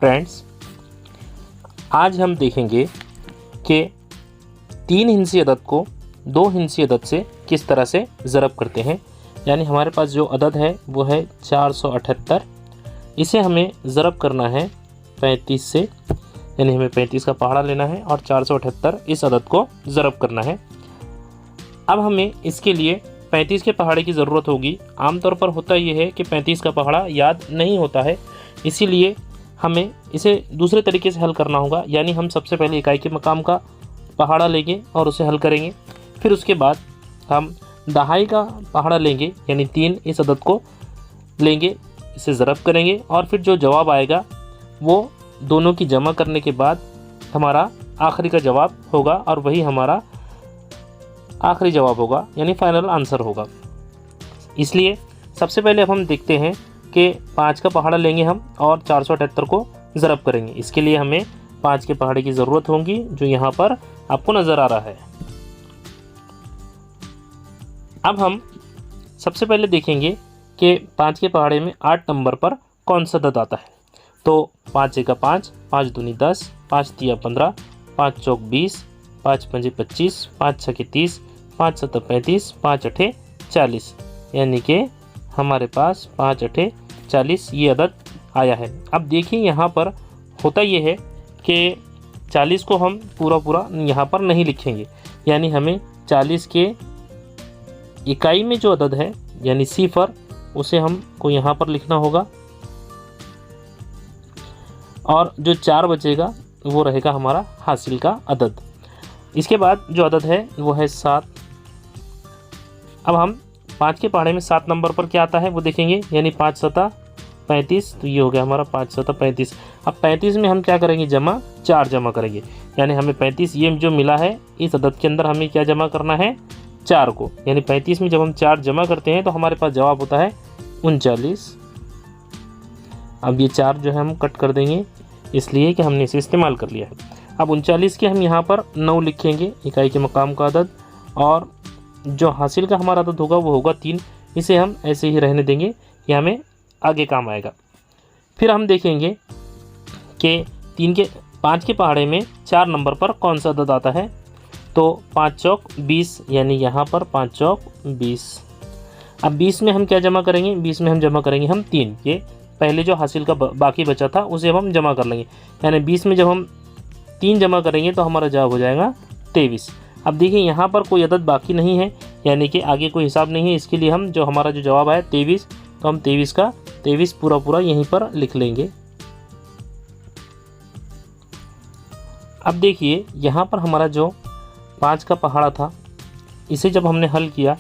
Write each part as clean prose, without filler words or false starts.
Friends, आज हम देखेंगे कि 3 हिंसी अदद को 2 हिंसी अदद से किस तरह से ज़रब करते हैं। यानी हमारे पास जो अदद है वो है 478। इसे हमें ज़रब करना है 35 से, यानी हमें 35 का पहाड़ा लेना है और 478 इस अदद को ज़रब करना है। अब हमें इसके लिए 35 के पहाड़े की ज़रूरत होगी। आमतौर पर होता यह है कि 35 का पहाड़ा याद नहीं होता है, इसीलिए हमें इसे दूसरे तरीके से हल करना होगा। यानी हम सबसे पहले इकाई के मकाम का पहाड़ा लेंगे और उसे हल करेंगे। फिर उसके बाद हम दहाई का पहाड़ा लेंगे, यानी 3 इस अदद को लेंगे, इसे ज़रब करेंगे और फिर जो जवाब आएगा वो दोनों की जमा करने के बाद हमारा आखिरी का जवाब होगा और वही हमारा आखिरी जवाब होगा, यानी फाइनल आंसर होगा। इसलिए सबसे पहले अब हम देखते हैं कि 5 का पहाड़ा लेंगे हम और 478 को ज़रब करेंगे। इसके लिए हमें 5 के पहाड़े की ज़रूरत होगी, जो यहाँ पर आपको नज़र आ रहा है। अब हम सबसे पहले देखेंगे कि 5 के पहाड़े में 8 नंबर पर कौन सा अदद आता है। तो 5 1 5, 5 दूनी 10, 5 3 15, 5 चौक 20, 5 5 25, 5 6 30, 5 7 35, 5 8 40, यानी कि हमारे पास 5 8 40 ये अदद आया है। अब देखिए यहाँ पर होता ये है कि 40 को हम पूरा यहाँ पर नहीं लिखेंगे, यानी हमें 40 के इकाई में जो अदद है यानी सिफर, उसे हमको यहाँ पर लिखना होगा और जो 4 बचेगा वो रहेगा हमारा हासिल का अदद। इसके बाद जो अदद है वो है 7। अब हम 5 के पहाड़े में 7 नंबर पर क्या आता है वो देखेंगे, यानी 5 7 35, तो ये हो गया हमारा 5 7 35। अब 35 में हम क्या करेंगे, 4 जमा करेंगे, यानी हमें 35 ये जो मिला है इस अदद के अंदर हमें क्या जमा करना है, 4 को। यानी 35 में जब हम 4 जमा करते हैं तो हमारे पास जवाब होता है 39। अब ये 4 जो है हम कट कर देंगे, इसलिए कि हमने इसे इस्तेमाल कर लिया है। अब 39 के हम यहाँ पर 9 लिखेंगे, इकाई के मकाम का अदद, और जो हासिल का हमारा अदद होगा वो होगा 3। इसे हम ऐसे ही रहने देंगे, ये हमें आगे काम आएगा। फिर हम देखेंगे कि 5 के पहाड़े में 4 नंबर पर कौन सा अदद आता है। तो 5 चौक 20, यानी यहाँ पर 5 चौक 20। अब 20 में हम क्या जमा करेंगे, 20 में हम जमा करेंगे हम 3। ये पहले जो हासिल का बाकी बचा था उसे अब हम जमा कर लेंगे, यानी 20 में जब हम 3 जमा करेंगे तो हमारा जवाब हो जाएगा 23। अब देखिए यहाँ पर कोई अदद बाकी नहीं है, यानी कि आगे कोई हिसाब नहीं है, इसके लिए हम जो हमारा जो जवाब है 23, तो हम 23 का 23 पूरा यहीं पर लिख लेंगे। अब देखिए यहाँ पर हमारा जो 5 का पहाड़ा था, इसे जब हमने हल किया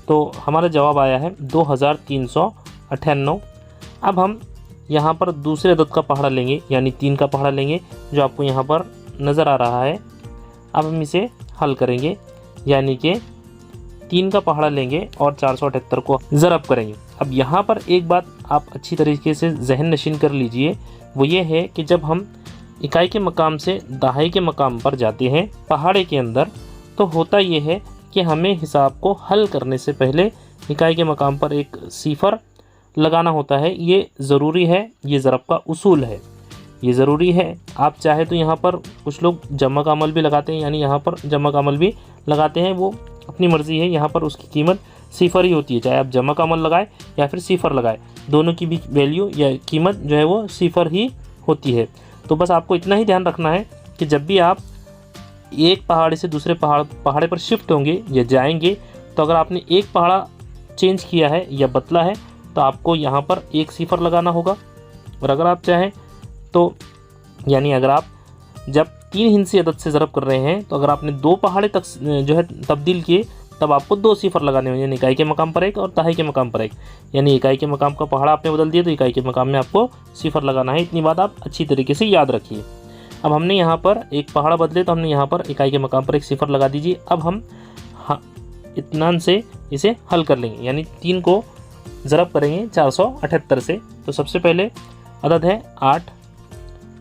तो हमारा जवाब आया है 2398। अब हम यहाँ पर दूसरे अदद का पहाड़ा लेंगे, यानी 3 का पहाड़ा लेंगे, जो आपको यहाँ पर नज़र आ रहा है। अब हम इसे हल करेंगे, यानी कि 3 का पहाड़ा लेंगे और 478 को ज़रब करेंगे। अब यहाँ पर एक बात आप अच्छी तरीके से जहन नशीन कर लीजिए, वो ये है कि जब हम इकाई के मकाम से दहाई के मकाम पर जाते हैं पहाड़े के अंदर, तो होता ये है कि हमें हिसाब को हल करने से पहले इकाई के मकाम पर एक सिफर लगाना होता है। ये ज़रूरी है, ये ज़रब का उसूल है, ये ज़रूरी है। आप चाहे तो यहाँ पर कुछ लोग जमा का अमल भी लगाते हैं, यानी यहाँ पर जमा का अमल भी लगाते हैं, वो अपनी मर्ज़ी है। यहाँ पर उसकी कीमत सिफर ही होती है, चाहे आप जमा का अमल लगाए या फिर सिफर लगाए, दोनों की भी वैल्यू या कीमत जो है वो सिफर ही होती है। तो बस आपको इतना ही ध्यान रखना है कि जब भी आप एक पहाड़े से दूसरे पहाड़े पर शिफ्ट होंगे या जाएंगे, तो अगर आपने एक पहाड़ा चेंज किया है या बदला है तो आपको यहाँ पर एक सिफर लगाना होगा। और अगर आप चाहें तो, यानी अगर आप जब 3 हिंसी अदद से ज़रब कर रहे हैं तो अगर आपने 2 पहाड़े तक जो है तब्दील किए, तब आपको 2 सिफर लगाने होंगे, यानी इकाई के मकाम पर एक और दहाई के मकाम पर एक। यानी इकाई के मकाम का पहाड़ा आपने बदल दिया तो इकाई के मकाम में आपको सिफर लगाना है। इतनी बात आप अच्छी तरीके से याद रखिए। अब हमने यहाँ पर एक पहाड़ा बदले तो हमने यहाँ पर इकाई के मकाम पर एक सिफर लगा दीजिए। अब हम इत्मीनान से इसे हल कर लेंगे, यानी 3 को ज़रब करेंगे 478 से। तो सबसे पहले अदद है 8,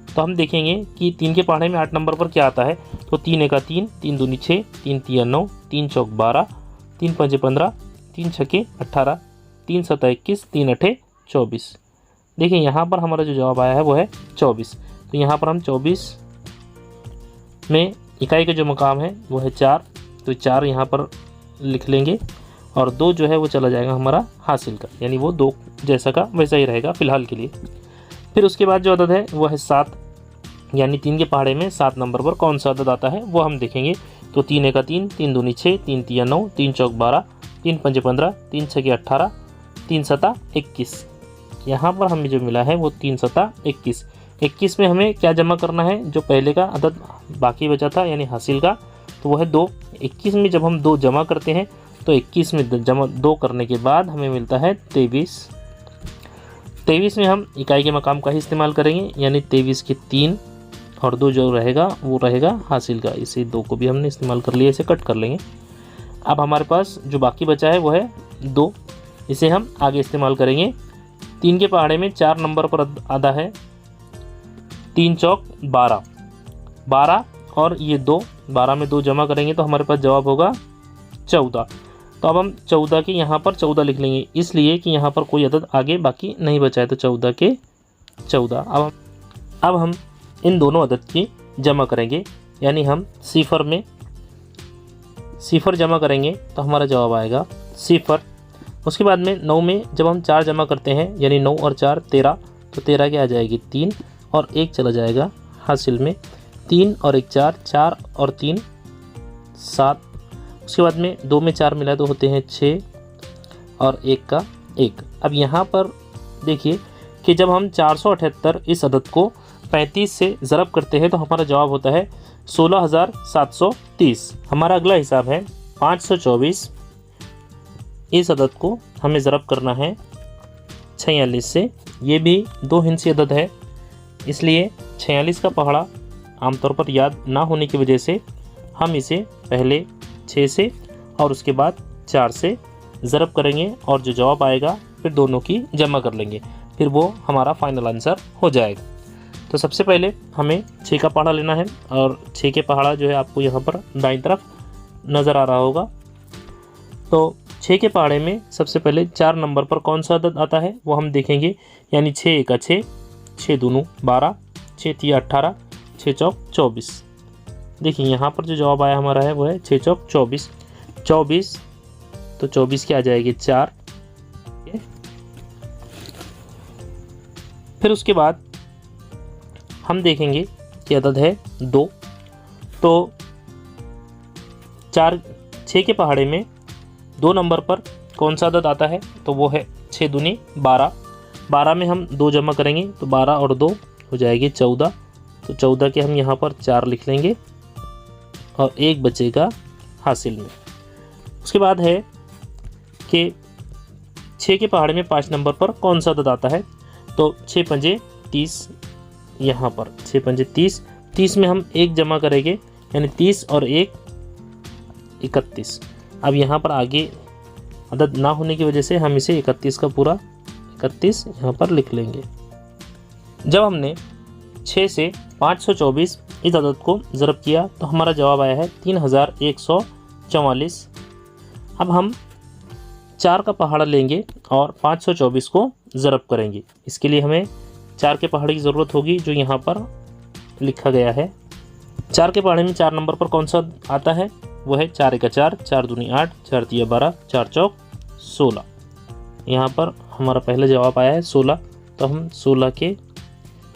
तो हम देखेंगे कि 3 के पहाड़े में 8 नंबर पर क्या आता है। तो 3 1 3, 3 दूनी 6, 3 3 9, 3 चौक 12, 3 5 15, 3 6 18, 3 7 21, 3 8 24। देखिए यहाँ पर हमारा जो जवाब आया है वो है 24। तो यहाँ पर हम 24 में इकाई का जो मकाम है वो है 4, तो 4 यहाँ पर लिख लेंगे और 2 जो है वो चला जाएगा हमारा हासिल का, यानी वो 2 जैसा का वैसा ही रहेगा फ़िलहाल के लिए। फिर उसके बाद जो अदद है वो है 7, यानी 3 के पहाड़े में 7 नंबर पर कौन सा अदद आता है वो हम देखेंगे। तो 3 एका 3, 3 दूनी 6, 3 तिया 9, 3 चौक 12, 3 पंजे 15, 3 छके 18, 3 सता 21। यहाँ पर हमें जो मिला है वो 3 सता 21। 21 में हमें क्या जमा करना है, जो पहले का अदद बाकी बचा था यानी हासिल का, तो वो है 2। 21 में जब हम 2 जमा करते हैं तो 21 में जमा 2 करने के बाद हमें मिलता है 23। 23 में हम इकाई के मकाम का ही इस्तेमाल करेंगे, यानी 23 के 3 और 2 जो रहेगा वो रहेगा हासिल का। इसे 2 को भी हमने इस्तेमाल कर लिया, इसे कट कर लेंगे। अब हमारे पास जो बाकी बचा है वो है 2, इसे हम आगे इस्तेमाल करेंगे। 3 के पहाड़े में 4 नंबर पर आधा है 3 चौक 12, 12 और ये 2, 12 में 2 जमा करेंगे तो हमारे पास जवाब होगा 14। तो अब हम 14 के यहाँ पर 14 लिख लेंगे, इसलिए कि यहाँ पर कोई अदद आगे बाकी नहीं बचा है, तो 14 के 14। अब हम इन दोनों अदद की जमा करेंगे, यानी हम सिफर में सिफर जमा करेंगे तो हमारा जवाब आएगा सिफर। उसके बाद में 9 में जब हम 4 जमा करते हैं, यानी 9 और 4 13, तो 13 की आ जाएगी 3 और 1 चला जाएगा हासिल में। 3 और 1 4, 4 और 3 7। उसके बाद में 2 में 4 मिला तो होते हैं 6 और 1 का 1। अब यहाँ पर देखिए कि जब हम 478 इस अदद को 35 से ज़रब करते हैं तो हमारा जवाब होता है 16,730। हमारा अगला हिसाब है 524। इस अदद को हमें ज़रब करना है 46 से। ये भी 2 हिंसी अदद है, इसलिए 46 का पहाड़ा आमतौर पर याद ना होने की वजह से हम इसे पहले 6 से और उसके बाद 4 से ज़रब करेंगे और जो जवाब आएगा फिर दोनों की जमा कर लेंगे, फिर वो हमारा फाइनल आंसर हो जाएगा। तो सबसे पहले हमें 6 का पहाड़ा लेना है और 6 के पहाड़ा जो है आपको यहाँ पर दाईं तरफ नज़र आ रहा होगा। तो 6 के पहाड़े में सबसे पहले 4 नंबर पर कौन सा अदद आता है वो हम देखेंगे, यानी 6 एका 6, 6 दूनू 12, 6 तिया 18, 6 चौक 24। देखिए यहाँ पर जो जवाब आया हमारा है वो है 6 चौक 24। 24 तो 24 की आ जाएगी 4। फिर उसके बाद हम देखेंगे कि अदद है 2। तो 6 के पहाड़े में 2 नंबर पर कौन सा अदद आता है, तो वो है 6 दूनी 12। 12 में हम 2 जमा करेंगे तो 12 और 2 हो जाएगी 14। तो 14 के हम यहाँ पर 4 लिख लेंगे और 1 बचेगा हासिल में। उसके बाद है कि 6 के पहाड़े में 5 नंबर पर कौन सा अदद आता है, तो 6 पंजे 30। यहाँ पर 6 पंजे 30, 30 में हम 1 जमा करेंगे, यानी 30 और 1 31। अब यहाँ पर आगे अदद ना होने की वजह से हम इसे 31 का पूरा 31 यहाँ पर लिख लेंगे। जब हमने 6 से 524 इस अदद को ज़रब किया तो हमारा जवाब आया है 3144। अब हम 4 का पहाड़ा लेंगे और 524 को ज़रब करेंगे। इसके लिए हमें 4 के पहाड़े की ज़रूरत होगी, जो यहाँ पर लिखा गया है। 4 के पहाड़े में 4 नंबर पर कौन सा आता है, वो है 4 एका 4, 4 दूनी 8, 4 तिया 12, 4 चौक 16। यहाँ पर हमारा पहला जवाब आया है 16। तो हम 16 के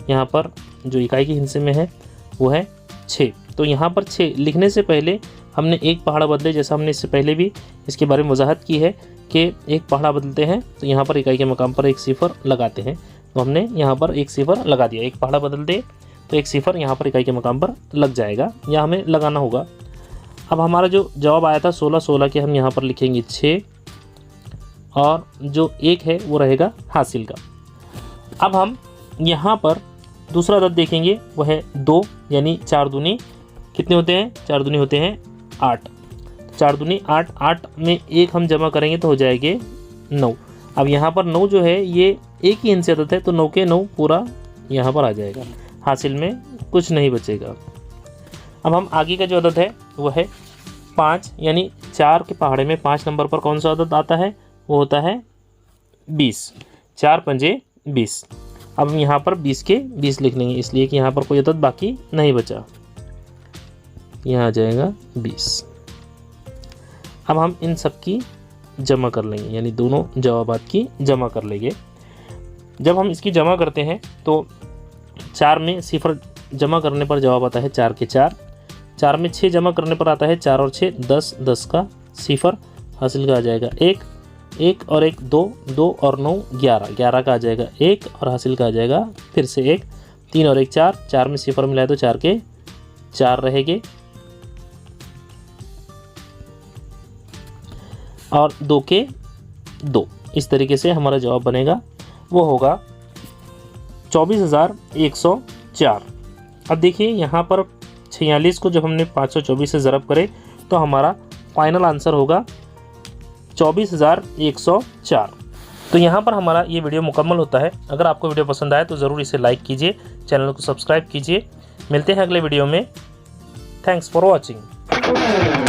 यहाँ पर जो इकाई के हिस्से में है वो है 6। तो यहाँ पर 6 लिखने से पहले हमने एक पहाड़ा बदले, जैसा हमने इससे पहले भी इसके बारे में वजाहत की है कि एक पहाड़ा बदलते हैं तो यहाँ पर इकाई के मकाम पर एक सिफर लगाते हैं। तो हमने यहाँ पर एक सिफर लगा दिया, एक पहाड़ा बदल दे तो एक सिफर यहाँ पर इकाई के मकाम पर लग जाएगा, या हमें लगाना होगा। अब हमारा जो जवाब आया था 16, 16 के हम यहाँ पर लिखेंगे 6 और जो 1 है वो रहेगा हासिल का। अब हम यहाँ पर दूसरा अदद देखेंगे, वो है 2, यानी 4 दूनी कितने होते हैं, 4 दूनी होते हैं 8। 4 दूनी 8, 8 में 1 हम जमा करेंगे तो हो जाएंगे 9। अब यहाँ पर 9 जो है ये एक ही हिस्से अदद है, तो 9 के 9 पूरा यहाँ पर आ जाएगा, हासिल में कुछ नहीं बचेगा। अब हम आगे का जो अदद है वो है 5, यानी 4 के पहाड़े में 5 नंबर पर कौन सा अदद आता है, वो होता है 20। 4 पंजे 20। अब हम यहाँ पर 20 के 20 लिख लेंगे, इसलिए कि यहाँ पर कोई अदद बाकी नहीं बचा। यहाँ आ जाएगा 20। अब हम इन सब की जमा कर लेंगे, यानी दोनों जवाबात की जमा कर लेंगे। जब हम इसकी जमा करते हैं तो 4 में सिफर जमा करने पर जवाब आता है 4 के 4, 4 में 6 जमा करने पर आता है 4 और 6 10, 10 का सिफर, हासिल का आ जाएगा 1, 1 और 1 2, 2 और 9 11, 11 का आ जाएगा 1 और हासिल का आ जाएगा फिर से 1, 3 और 1 4, 4 में सिफर मिलाए तो 4 के 4 रहेंगे और 2 के 2। इस तरीके से हमारा जवाब बनेगा, वो होगा 24,104। अब देखिए यहाँ पर 46 को जब हमने 524 से ज़रब करे तो हमारा फाइनल आंसर होगा 24,104। तो यहाँ पर हमारा ये वीडियो मुकम्मल होता है। अगर आपको वीडियो पसंद आए तो ज़रूर इसे लाइक कीजिए, चैनल को सब्सक्राइब कीजिए। मिलते हैं अगले वीडियो में। Thanks for watching.